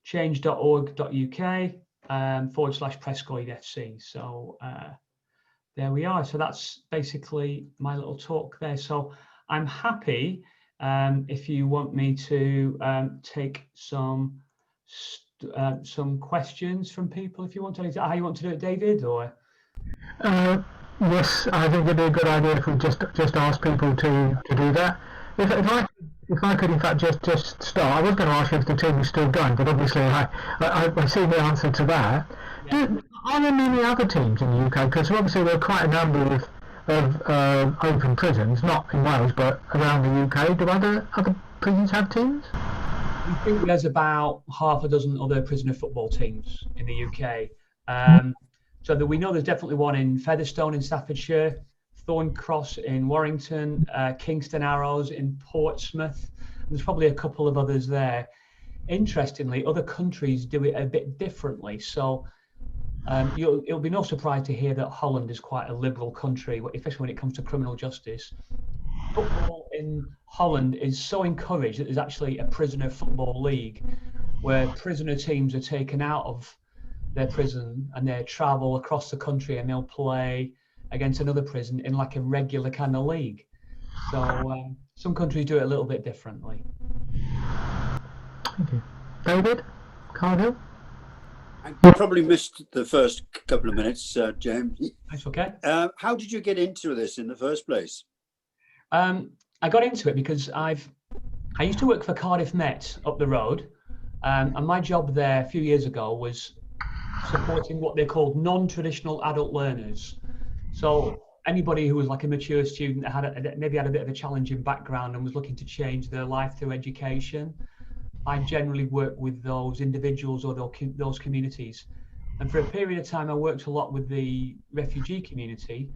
Speaker 3: change.org.uk/Prescoed FC. So there we are. So that's basically my little talk there. So I'm happy if you want me to take some questions from people. If you want to, how you want to do it, David, or?
Speaker 1: Yes, I think it'd be a good idea if we just ask people to do that. If I could, in fact, just start. I was going to ask you if the team is still going, but obviously I see the answer to that. Yeah. Are there many other teams in the UK? Because obviously there are quite a number of open prisons, not in Wales, but around the UK. Do other prisons have teams?
Speaker 3: I think there's about half a dozen other prisoner football teams in the UK. So that we know there's definitely one in Featherstone in Staffordshire, Thorncross in Warrington, Kingston Arrows in Portsmouth. There's probably a couple of others there. Interestingly, other countries do it a bit differently. So it'll be no surprise to hear that Holland is quite a liberal country, especially when it comes to criminal justice. Football in Holland is so encouraged that there's actually a prisoner football league where prisoner teams are taken out of their prison and they travel across the country and they'll play against another prison in like a regular kind of league. So some countries do it a little bit differently.
Speaker 1: Thank you. David? Cargill?
Speaker 4: You probably missed the first couple of minutes, James.
Speaker 3: That's okay.
Speaker 4: How did you get into this in the first place?
Speaker 3: I got into it because I used to work for Cardiff Met up the road, and my job there a few years ago was supporting what they called non-traditional adult learners. So anybody who was like a mature student that maybe had a bit of a challenging background and was looking to change their life through education, I generally work with those individuals or those communities. And for a period of time, I worked a lot with the refugee community.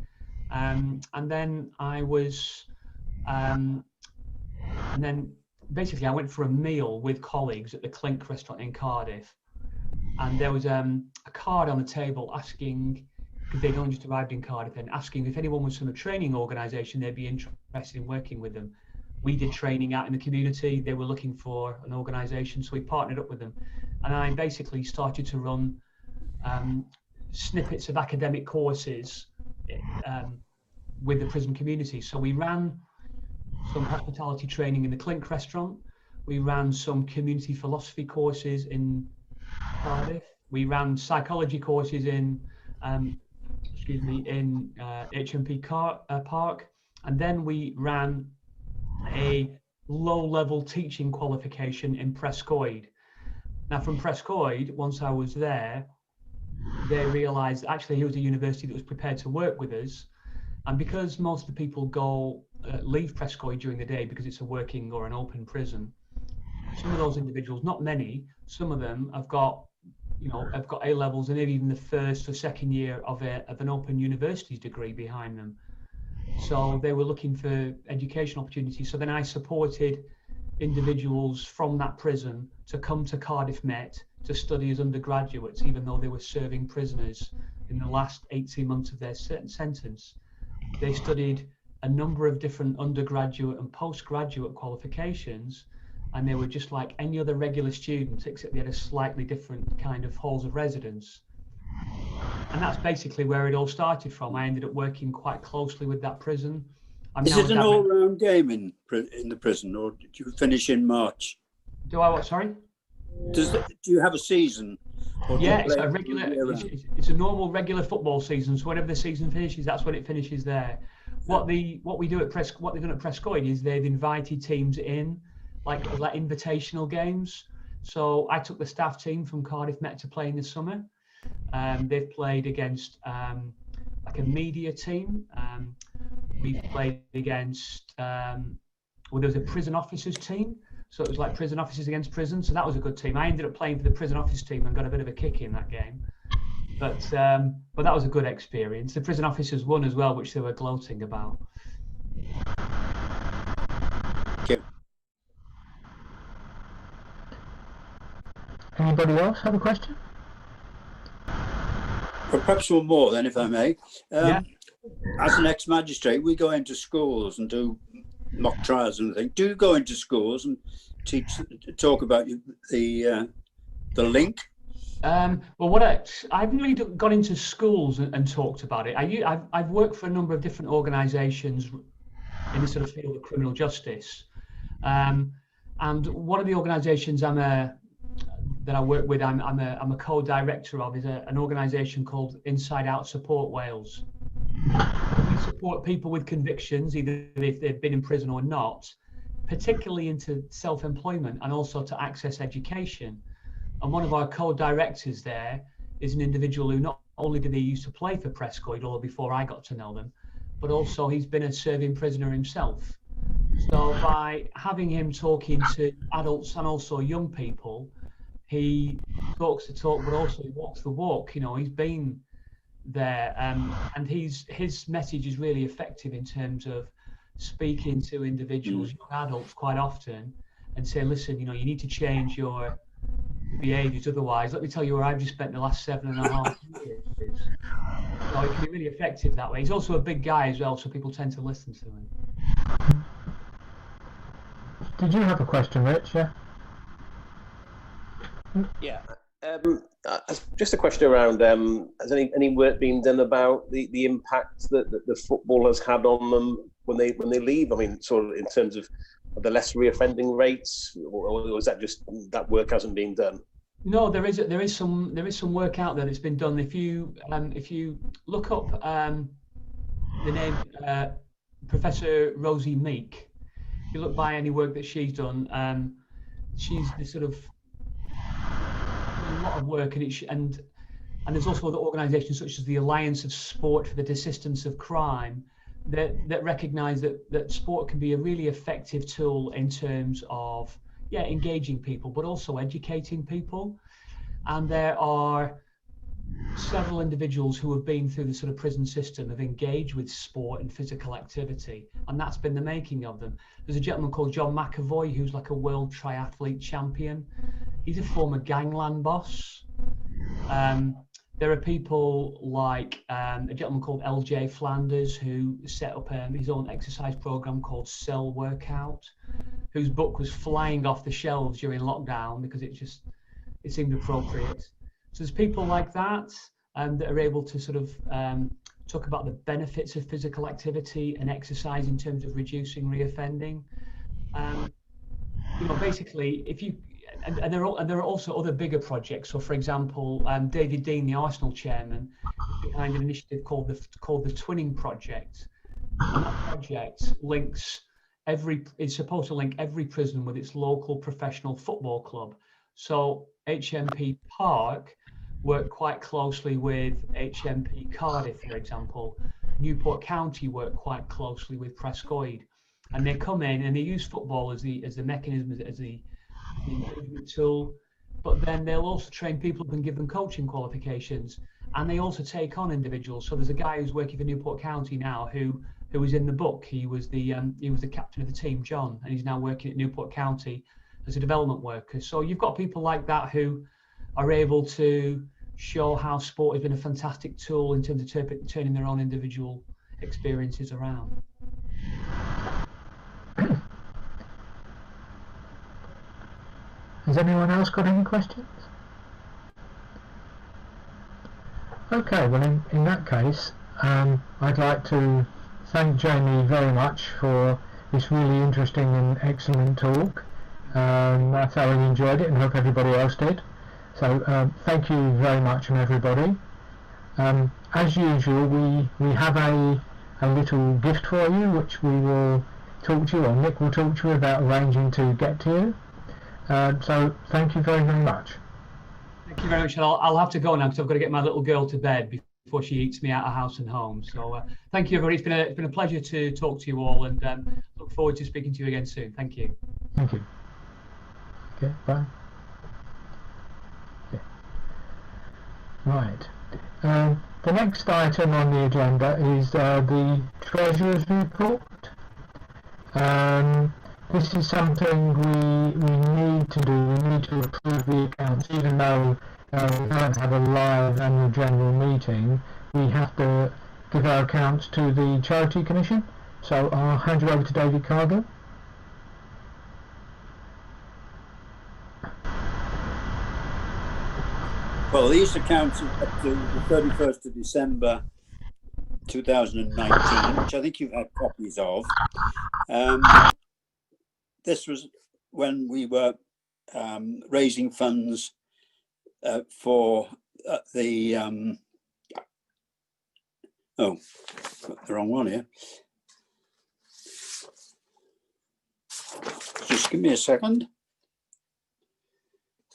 Speaker 3: And then I was, and then basically I went for a meal with colleagues at the Clink restaurant in Cardiff. And there was a card on the table asking, because they'd only just arrived in Cardiff, and asking if anyone was from a training organisation, they'd be interested in working with them. We did training out in the community. They were looking for an organisation, so we partnered up with them. And I basically started to run snippets of academic courses with the prison community. So we ran some hospitality training in the Clink restaurant. We ran some community philosophy courses in Cardiff. We ran psychology courses in HMP Park. And then we ran a low-level teaching qualification in Prescoed. Now from Prescoed, once I was there, they realised actually here was a university that was prepared to work with us. And because most of the people leave Prescoed during the day because it's a working or an open prison, some of those individuals, not many, some of them have got A levels and maybe even the first or second year of an open university degree behind them. So they were looking for education opportunities. So then I supported individuals from that prison to come to Cardiff Met to study as undergraduates, even though they were serving prisoners in the last 18 months of their sentence. They studied a number of different undergraduate and postgraduate qualifications, and they were just like any other regular student, except they had a slightly different kind of halls of residence. And that's basically where it all started from. I ended up working quite closely with that prison.
Speaker 4: Is it an all-round game in the prison, or did you finish in March?
Speaker 3: Do I what? Sorry.
Speaker 4: Do you have a season? Or do you
Speaker 3: Yeah, it's
Speaker 4: play
Speaker 3: a regular.
Speaker 4: year-round?
Speaker 3: It's a normal regular football season. So whenever the season finishes, that's when it finishes there. What they've done at Prescoed is they've invited teams in, like invitational games. So I took the staff team from Cardiff Met to play in the summer. They've played against like a media team. We've played against there was a prison officers team. So it was like prison officers against prison. So that was a good team. I ended up playing for the prison officers team and got a bit of a kick in that game. But that was a good experience. The prison officers won as well, which they were gloating about.
Speaker 4: Okay.
Speaker 1: Anybody else have a question?
Speaker 4: Well, perhaps one more then, if I may.
Speaker 3: Yeah.
Speaker 4: As an ex-magistrate, we go into schools and do mock trials and things. Do you go into schools and talk about the link?
Speaker 3: Well, I haven't really gone into schools and talked about it. I've worked for a number of different organisations in the sort of field of criminal justice, and one of the organisations that I work with, I'm a co-director of, is an organisation called Inside Out Support Wales. We support people with convictions, either if they've been in prison or not, particularly into self-employment and also to access education. And one of our co-directors there is an individual who not only did they used to play for Prescoed, although before I got to know them, but also he's been a serving prisoner himself. So by having him talking to adults and also young people, he talks the talk, but also he walks the walk. You know, he's been there, and his message is really effective in terms of speaking to individuals, young adults, quite often, and say, listen, you know, you need to change your behaviours, otherwise, let me tell you where I've just spent the last 7.5 years. So it can be really effective that way. He's also a big guy as well, so people tend to listen to him.
Speaker 1: Did you have a question, Rich?
Speaker 5: Yeah. Just a question around, has any work been done about the impact that the football has had on them when they leave? I mean, sort of in terms of the less reoffending rates, or is that just that work hasn't been done?
Speaker 3: No, there is some work out there that's been done. If you look up the name Professor Rosie Meek, if you look by any work that she's done, she's the sort of a lot of work, and there's also other organisations such as the Alliance of Sport for the Desistance of Crime that recognise that sport can be a really effective tool in terms of engaging people, but also educating people. And there are several individuals who have been through the sort of prison system, have engaged with sport and physical activity, and that's been the making of them. There's a gentleman called John McAvoy who's like a world triathlete champion. He's a former gangland boss. There are people like a gentleman called LJ Flanders who set up his own exercise program called Cell Workout, whose book was flying off the shelves during lockdown because it seemed appropriate. So there's people like that that are able to sort of talk about the benefits of physical activity and exercise in terms of reducing reoffending. You know, basically, if you and there are also other bigger projects. So, for example, David Dean, the Arsenal chairman, is behind an initiative called the Twinning Project. And that project is supposed to link every prison with its local professional football club. So HMP Park work quite closely with HMP Cardiff, for example. Newport County work quite closely with Prescoed, and they come in and they use football as the mechanism, as the engagement tool, but then they'll also train people up and give them coaching qualifications, and they also take on individuals. So there's a guy who's working for Newport County now who was in the book. He was the captain of the team, John, and he's now working at Newport County as a development worker. So you've got people like that who are able to show how sport has been a fantastic tool in terms of turning their own individual experiences around.
Speaker 1: Has anyone else got any questions? Okay, well in that case, I'd like to thank Jamie very much for this really interesting and excellent talk. I thoroughly enjoyed it and hope everybody else did. So thank you very much from everybody. As usual, we have a little gift for you, which we will talk to you, or Nick will talk to you about arranging to get to you. So thank you very, very much.
Speaker 3: Thank you very much. I'll have to go now because I've got to get my little girl to bed before she eats me out of house and home. So thank you, everybody. It's been a pleasure to talk to you all, and look forward to speaking to you again soon. Thank you.
Speaker 1: Thank you. Okay, bye. Okay. Right. The next item on the agenda is the Treasurer's Report. This is something we need to do. We need to approve the accounts, even though we don't have a live annual general meeting. We have to give our accounts to the Charity Commission. So I'll hand you over to David Cargill.
Speaker 4: Well, these accounts are up to the 31st of December 2019, which I think you've had copies of. This was when we were raising funds for the oh, got the wrong one here. Just give me a second.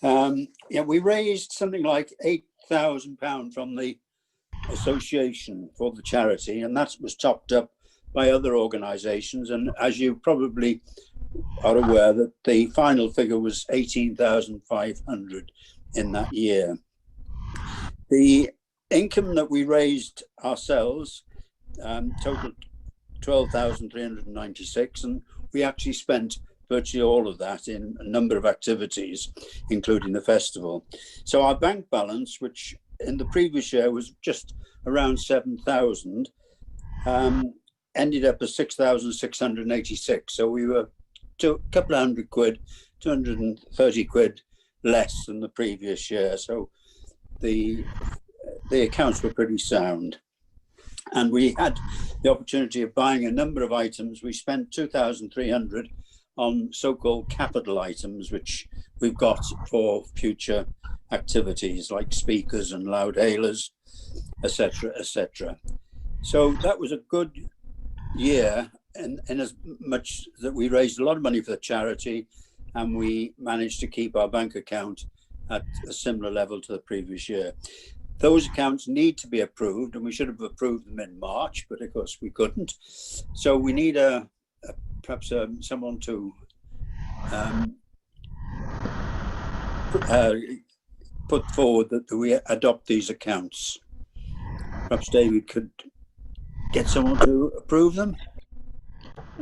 Speaker 4: Yeah, we raised something like £8,000 from the association for the charity, and that was topped up by other organisations. And as you probably are aware, that the final figure was 18,500 in that year. The income that we raised ourselves totaled 12,396, and we actually spent virtually all of that in a number of activities, including the festival. So our bank balance, which in the previous year was just around 7,000, ended up at 6,686. So we were a couple of hundred quid, 230 quid less than the previous year. So the accounts were pretty sound. And we had the opportunity of buying a number of items. We spent 2,300 on so-called capital items, which we've got for future activities like speakers and loud hailers, etc., etc. So that was a good year in as much that we raised a lot of money for the charity, and we managed to keep our bank account at a similar level to the previous year. Those accounts need to be approved, and we should have approved them in March, but of course we couldn't. So we need perhaps someone to put forward that we adopt these accounts. Perhaps David could get someone to approve them.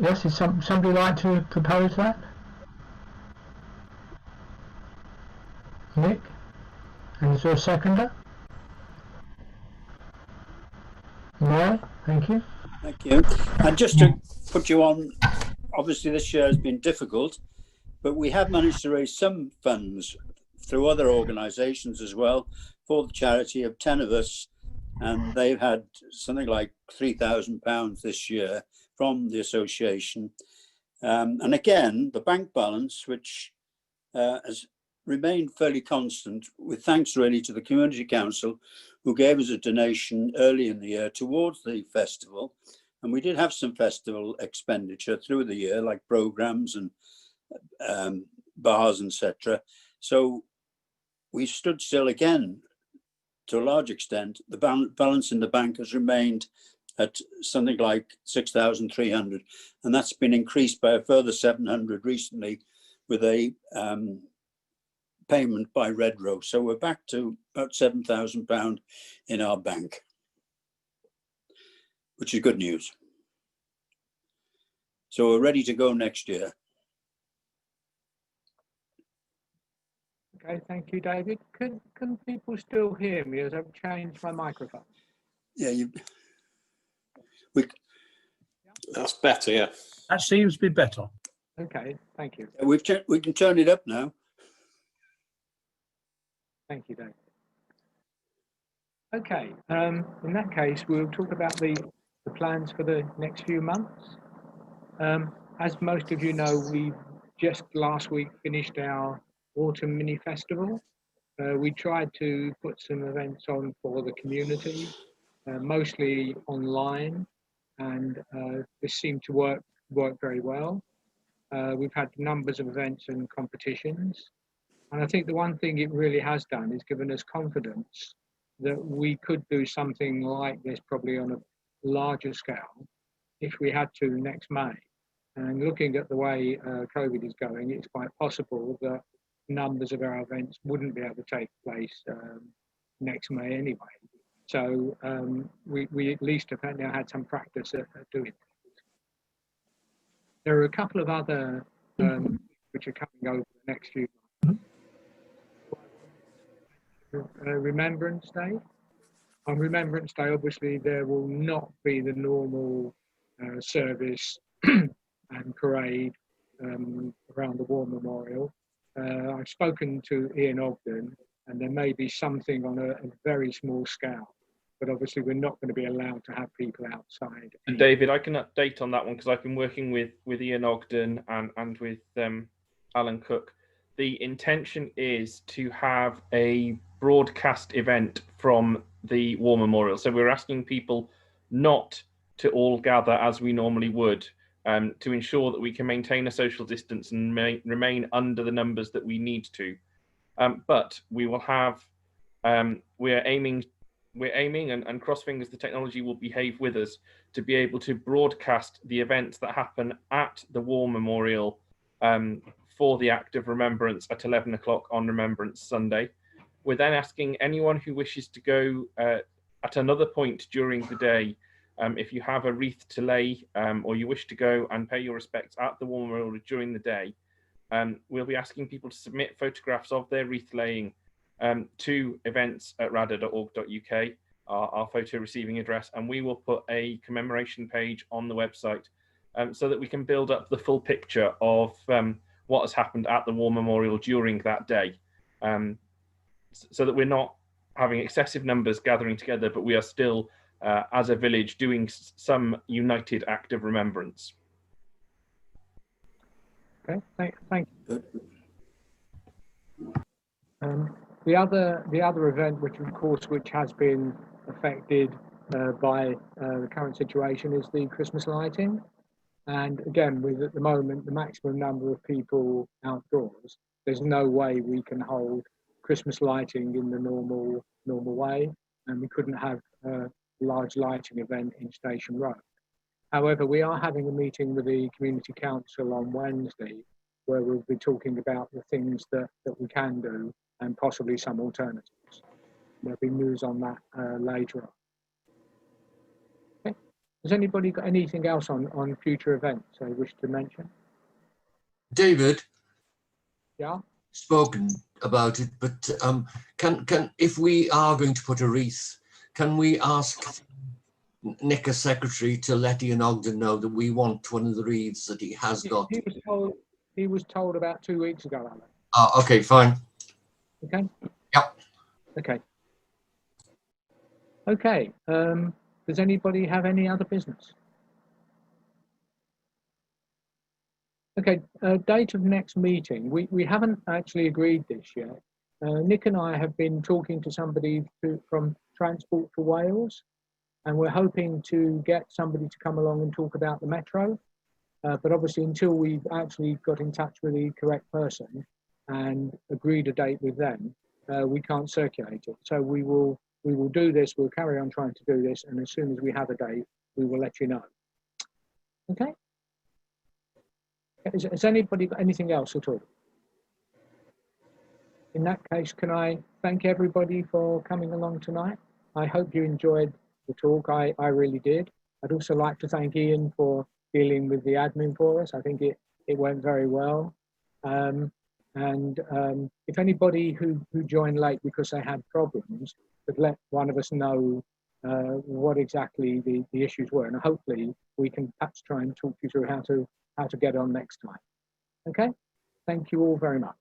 Speaker 1: Yes, is somebody like to propose that? Nick? And is there a seconder? No, thank you.
Speaker 4: Thank you. And just to put you on, obviously this year has been difficult, but we have managed to raise some funds through other organisations as well for the charity of 10 of us, and they've had something like £3,000 this year from the association. And again, the bank balance, which has remained fairly constant, with thanks really to the Community Council, who gave us a donation early in the year towards the festival. And we did have some festival expenditure through the year, like programmes and bars, etc. So we stood still again to a large extent. The balance in the bank has remained at something like 6,300, and that's been increased by a further 700 recently with a payment by Red Rose. So we're back to about £7,000 in our bank, which is good news. So we're ready to go next year.
Speaker 1: Okay, thank you, David. Can people still hear me as I've changed my microphone?
Speaker 4: Yeah,
Speaker 5: That's better, yeah.
Speaker 6: That seems to be better.
Speaker 1: Okay, thank you.
Speaker 4: we can turn it up now.
Speaker 1: Thank you, David. Okay, in that case, we'll talk about the plans for the next few months. As most of you know, we just last week finished our autumn mini festival. We tried to put some events on for the community, mostly online, and this seemed to work very well. We've had numbers of events and competitions, and I think the one thing it really has done is given us confidence that we could do something like this probably on a larger scale if we had to next May. And looking at the way COVID is going, it's quite possible that numbers of our events wouldn't be able to take place next May anyway. So we at least have now had some practice at doing it. There are a couple of other which are coming over the next few months. Remembrance Day. On Remembrance Day, obviously, there will not be the normal service and parade around the War Memorial. I've spoken to Ian Ogden, and there may be something on a very small scale, but obviously we're not going to be allowed to have people outside.
Speaker 6: And David, I can update on that one because I've been working with Ian Ogden and with Alan Cook. The intention is to have a broadcast event from the War Memorial. So we're asking people not to all gather as we normally would, to ensure that we can maintain a social distance and remain under the numbers that we need to. But we will have, we're aiming and cross fingers the technology will behave with us to be able to broadcast the events that happen at the War Memorial for the act of remembrance at 11 o'clock on Remembrance Sunday. We're then asking anyone who wishes to go at another point during the day, if you have a wreath to lay or you wish to go and pay your respects at the War Memorial during the day, we'll be asking people to submit photographs of their wreath laying to events@rada.org.uk, our photo receiving address, and we will put a commemoration page on the website so that we can build up the full picture of what has happened at the War Memorial during that day, so that we're not having excessive numbers gathering together, but we are still, as a village, doing some united act of remembrance.
Speaker 1: Okay, thank you. The other event, which has been affected by the current situation, is the Christmas lighting. And again, with at the moment the maximum number of people outdoors, there's no way we can hold Christmas lighting in the normal way, and we couldn't have a large lighting event in Station Road. However, we are having a meeting with the Community Council on Wednesday, where we'll be talking about the things that we can do and possibly some alternatives. There'll be news on that later on. Okay. Has anybody got anything else on future events they wish to mention?
Speaker 2: David?
Speaker 1: Yeah?
Speaker 2: Spoken about it, but can if we are going to put a wreath, can we ask Nick as secretary to let Ian Ogden know that we want one of the wreaths that he has got?
Speaker 1: He was told about 2 weeks ago, Alan.
Speaker 2: Oh, okay, fine.
Speaker 1: Okay?
Speaker 2: Yep.
Speaker 1: Okay. Okay. Does anybody have any other business? Okay, date of next meeting. We haven't actually agreed this yet. Nick and I have been talking to somebody from Transport for Wales, and we're hoping to get somebody to come along and talk about the metro. But obviously, until we've actually got in touch with the correct person and agreed a date with them, we can't circulate it. So we will do this. We'll carry on trying to do this, and as soon as we have a date, we will let you know. Okay. Has anybody got anything else at all? In that case, can I thank everybody for coming along tonight? I hope you enjoyed the talk. I really did. I'd also like to thank Ian for dealing with the admin for us. I think it went very well. If anybody who joined late because they had problems could let one of us know what exactly the issues were, and hopefully we can perhaps try and talk you through how to get on next time. Okay, thank you all very much.